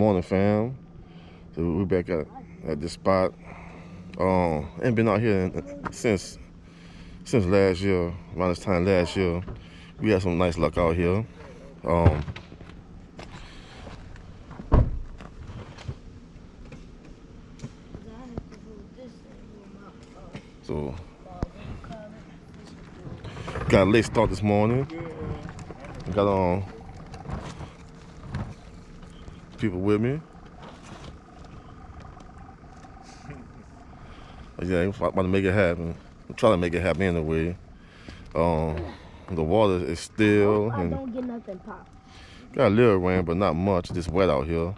morning, fam. So we're back at this spot. Ain't been out here since last year. Around this time last year, we had some nice luck out here. So got a late start this morning. Got people with me. Yeah, I'm about to make it happen. I'm trying to make it happen anyway. The water is still. I don't get nothing, Pop. Got a little rain, but not much. It's just wet out here.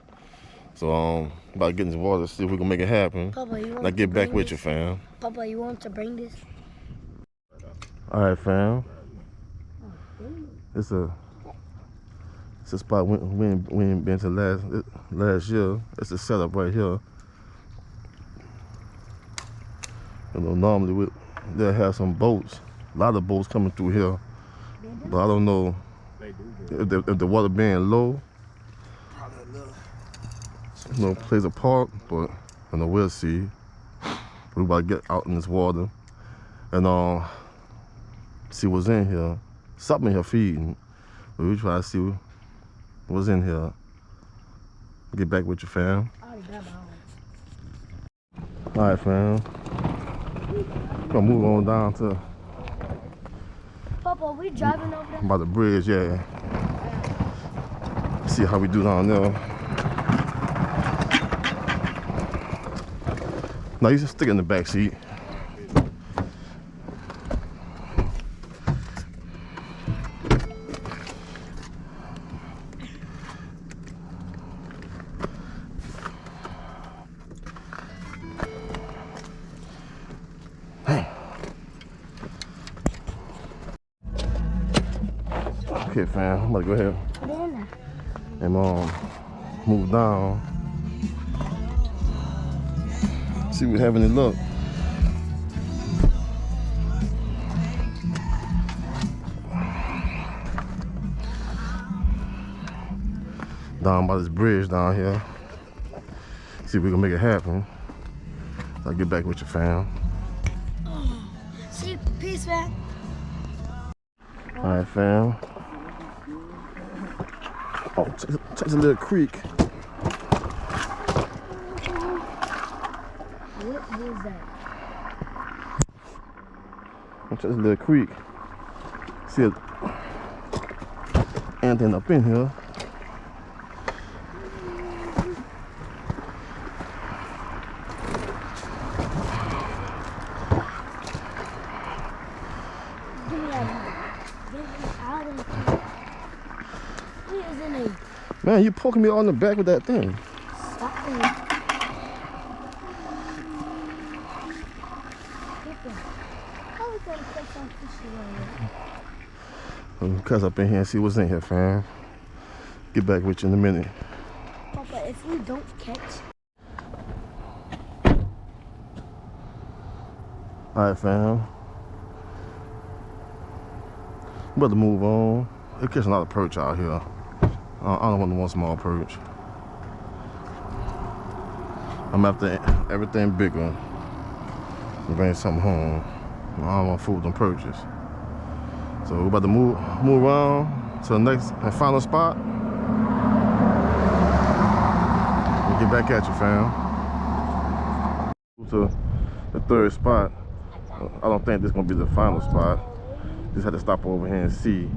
So about to get in this water, see if we can make it happen. Papa, you want I get back with this? you, fam. Papa, you want to bring this? All right, fam. It's a spot we ain't been to last year. It's a setup right here. You know, normally they'll have some boats, a lot of boats coming through here, but I don't know if the water being low, you know, plays a part, but you know, we'll see. We about to get out in this water and see what's in here. Something in here feeding, but we try to see what's in here. Get back with you, fam. All right, fam. Gonna move on down to. Papa, we driving over there? By the bridge, yeah. See how we do down there. No, you just stick it in the back seat. Okay, fam, I'm about to go ahead and move down. See if we have any luck. Down by this bridge down here. See if we can make it happen. I'll get back with you, fam. See, peace, man. All right, fam. Oh, check the little creek. What was that? Check this little creek. See anything up in here. Man, you poking me on the back with that thing. Stop me. How we gonna catch some fish around here? Cuss up in here and see what's in here, fam. Get back with you in a minute. Papa, if we don't catch. Alright, fam. I'm about to move on. They're catching a lot of perch out here. I don't want one small perch. I'm after everything bigger. Bring something home. I don't want food and perches. So we're about to move on to the next and final spot. We'll get back at you, fam. To the third spot. I don't think this is gonna be the final spot. Just had to stop over here and see.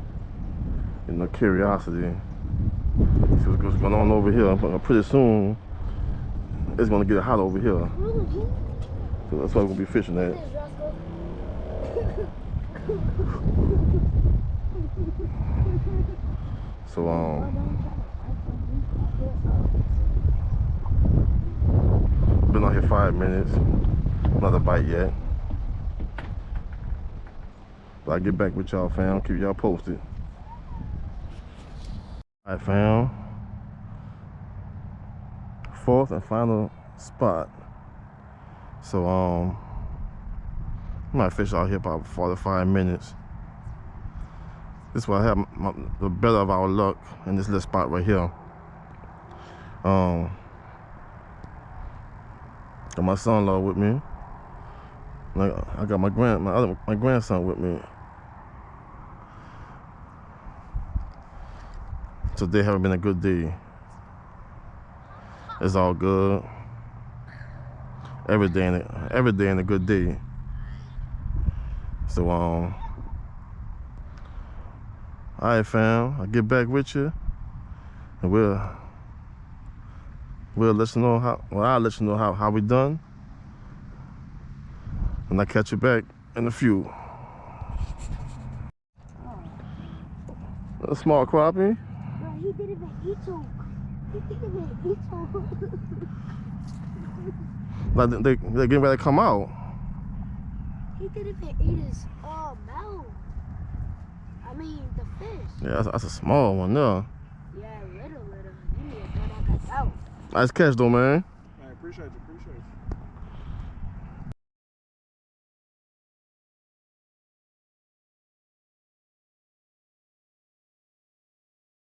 You know, curiosity. See what's going on over here. But pretty soon, it's gonna get hot over here. So that's why we're gonna be fishing at. So been out here 5 minutes. Another bite yet. But I'll get back with y'all, fam. Keep y'all posted. Alright, fam. Fourth and final spot. So I might fish out here about 45 minutes. This is why I have the better of our luck in this little spot right here. Got my son-in-law with me. I got my grandson with me. Today haven't been a good day. It's all good. Every day ain't a good day. So all right, fam. I'll get back with you, and we'll let you know how. Well, I'll let you know how we done, and I'll catch you back in a few. A small crappie. Bro, he didn't even eat him. He didn't even eat him. Like they're getting ready to come out. He didn't even eat his mouth. I mean, the fish. Yeah, that's a small one, yeah. Yeah, little. You need to throw that back out. Nice catch, though, man. I appreciate you.